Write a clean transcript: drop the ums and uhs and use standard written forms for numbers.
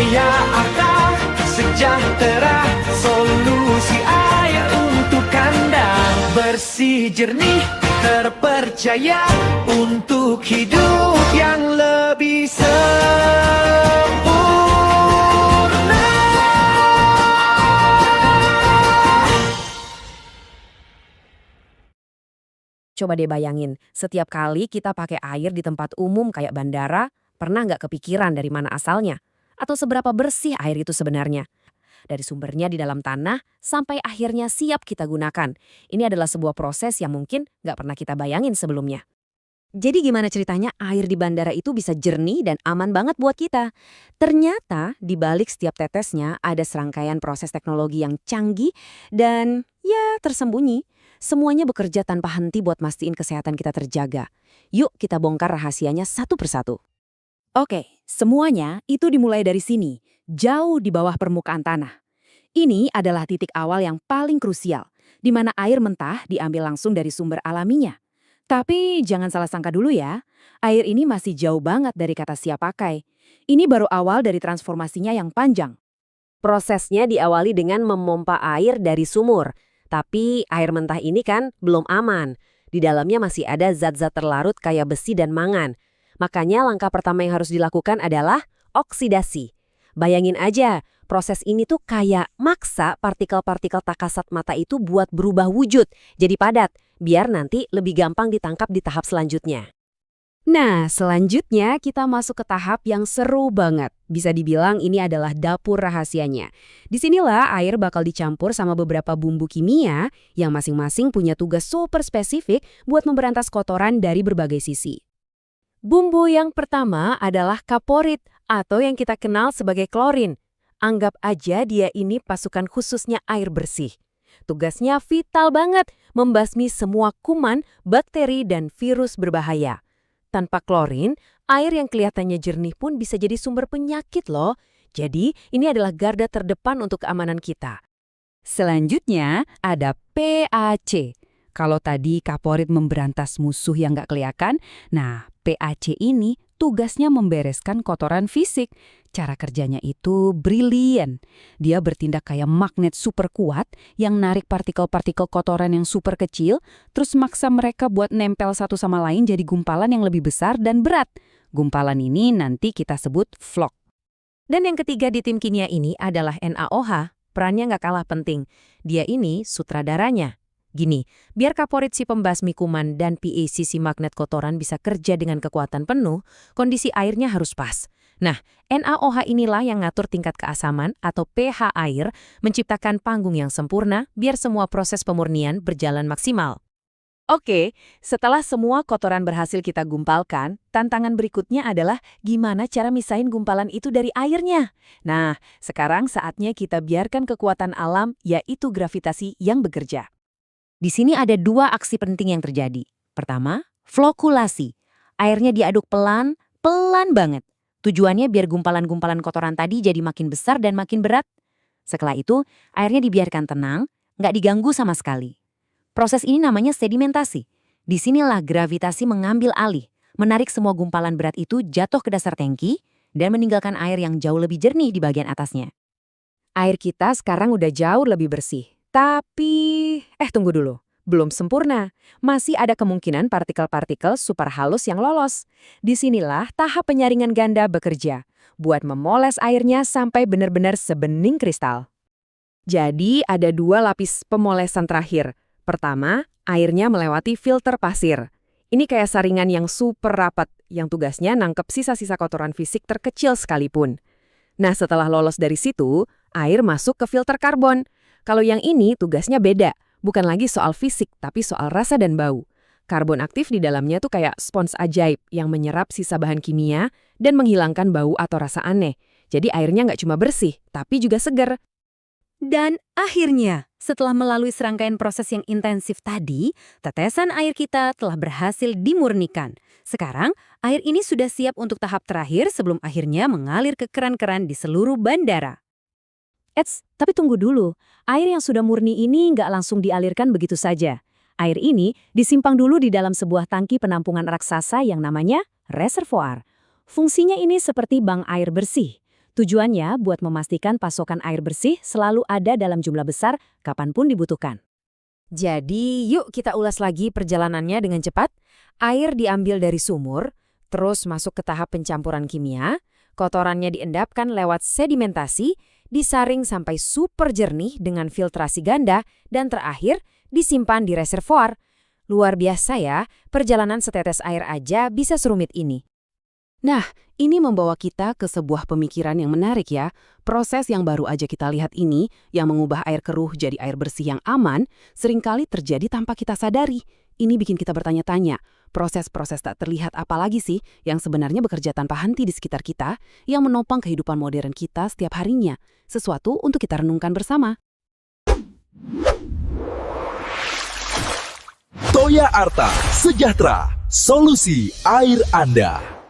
Jaya akal sejahtera, solusi air untuk Anda. Bersih, jernih, terpercaya untuk hidup yang lebih sempurna. Coba deh bayangin, setiap kali kita pakai air di tempat umum kayak bandara, pernah nggak kepikiran dari mana asalnya? Atau seberapa bersih air itu sebenarnya? Dari sumbernya di dalam tanah sampai akhirnya siap kita gunakan. Ini adalah sebuah proses yang mungkin nggak pernah kita bayangin sebelumnya. Jadi gimana ceritanya air di bandara itu bisa jernih dan aman banget buat kita? Ternyata di balik setiap tetesnya ada serangkaian proses teknologi yang canggih dan ya tersembunyi. Semuanya bekerja tanpa henti buat mastiin kesehatan kita terjaga. Yuk kita bongkar rahasianya satu persatu. Oke, semuanya itu dimulai dari sini, jauh di bawah permukaan tanah. Ini adalah titik awal yang paling krusial, di mana air mentah diambil langsung dari sumber alaminya. Tapi jangan salah sangka dulu ya, air ini masih jauh banget dari kata siap pakai. Ini baru awal dari transformasinya yang panjang. Prosesnya diawali dengan memompa air dari sumur. Tapi air mentah ini kan belum aman. Di dalamnya masih ada zat-zat terlarut kayak besi dan mangan. Makanya langkah pertama yang harus dilakukan adalah oksidasi. Bayangin aja, proses ini tuh kayak maksa partikel-partikel tak kasat mata itu buat berubah wujud, jadi padat, biar nanti lebih gampang ditangkap di tahap selanjutnya. Nah, selanjutnya kita masuk ke tahap yang seru banget. Bisa dibilang ini adalah dapur rahasianya. Disinilah air bakal dicampur sama beberapa bumbu kimia yang masing-masing punya tugas super spesifik buat memberantas kotoran dari berbagai sisi. Bumbu yang pertama adalah kaporit atau yang kita kenal sebagai klorin. Anggap aja dia ini pasukan khususnya air bersih. Tugasnya vital banget, membasmi semua kuman, bakteri, dan virus berbahaya. Tanpa klorin, air yang kelihatannya jernih pun bisa jadi sumber penyakit loh. Jadi, ini adalah garda terdepan untuk keamanan kita. Selanjutnya, ada PAC. Kalau tadi kaporit memberantas musuh yang nggak kelihatan, nah PAC ini tugasnya membereskan kotoran fisik. Cara kerjanya itu brilian. Dia bertindak kayak magnet super kuat yang narik partikel-partikel kotoran yang super kecil, terus maksa mereka buat nempel satu sama lain jadi gumpalan yang lebih besar dan berat. Gumpalan ini nanti kita sebut vlog. Dan yang ketiga di tim kimia ini adalah NaOH. Perannya nggak kalah penting. Dia ini sutradaranya. Gini, biar kaporit si pembasmi kuman dan PAC si magnet kotoran bisa kerja dengan kekuatan penuh, kondisi airnya harus pas. Nah, NaOH inilah yang ngatur tingkat keasaman atau pH air, menciptakan panggung yang sempurna biar semua proses pemurnian berjalan maksimal. Oke, setelah semua kotoran berhasil kita gumpalkan, tantangan berikutnya adalah gimana cara misahin gumpalan itu dari airnya. Nah, sekarang saatnya kita biarkan kekuatan alam, yaitu gravitasi yang bekerja. Di sini ada dua aksi penting yang terjadi. Pertama, flokulasi. Airnya diaduk pelan banget. Tujuannya biar gumpalan-gumpalan kotoran tadi jadi makin besar dan makin berat. Setelah itu, airnya dibiarkan tenang, nggak diganggu sama sekali. Proses ini namanya sedimentasi. Disinilah gravitasi mengambil alih, menarik semua gumpalan berat itu jatuh ke dasar tangki, dan meninggalkan air yang jauh lebih jernih di bagian atasnya. Air kita sekarang udah jauh lebih bersih. Tapi, tunggu dulu. Belum sempurna. Masih ada kemungkinan partikel-partikel super halus yang lolos. Disinilah tahap penyaringan ganda bekerja, buat memoles airnya sampai benar-benar sebening kristal. Jadi, ada dua lapis pemolesan terakhir. Pertama, airnya melewati filter pasir. Ini kayak saringan yang super rapat, yang tugasnya nangkep sisa-sisa kotoran fisik terkecil sekalipun. Nah, setelah lolos dari situ, air masuk ke filter karbon. Kalau yang ini tugasnya beda, bukan lagi soal fisik, tapi soal rasa dan bau. Karbon aktif di dalamnya tuh kayak spons ajaib yang menyerap sisa bahan kimia dan menghilangkan bau atau rasa aneh. Jadi airnya nggak cuma bersih, tapi juga segar. Dan akhirnya, setelah melalui serangkaian proses yang intensif tadi, tetesan air kita telah berhasil dimurnikan. Sekarang, air ini sudah siap untuk tahap terakhir sebelum akhirnya mengalir ke keran-keran di seluruh bandara. Tapi tunggu dulu. Air yang sudah murni ini nggak langsung dialirkan begitu saja. Air ini disimpang dulu di dalam sebuah tangki penampungan raksasa yang namanya reservoir. Fungsinya ini seperti bank air bersih. Tujuannya buat memastikan pasokan air bersih selalu ada dalam jumlah besar kapanpun dibutuhkan. Jadi, yuk kita ulas lagi perjalanannya dengan cepat. Air diambil dari sumur, terus masuk ke tahap pencampuran kimia, kotorannya diendapkan lewat sedimentasi, disaring sampai super jernih dengan filtrasi ganda, dan terakhir disimpan di reservoir. Luar biasa ya, perjalanan setetes air aja bisa serumit ini. Nah, ini membawa kita ke sebuah pemikiran yang menarik ya. Proses yang baru aja kita lihat ini, yang mengubah air keruh jadi air bersih yang aman, seringkali terjadi tanpa kita sadari. Ini bikin kita bertanya-tanya, proses-proses tak terlihat apa lagi sih yang sebenarnya bekerja tanpa henti di sekitar kita, yang menopang kehidupan modern kita setiap harinya. Sesuatu untuk kita renungkan bersama. Toya Arta Sejahtera, solusi air Anda.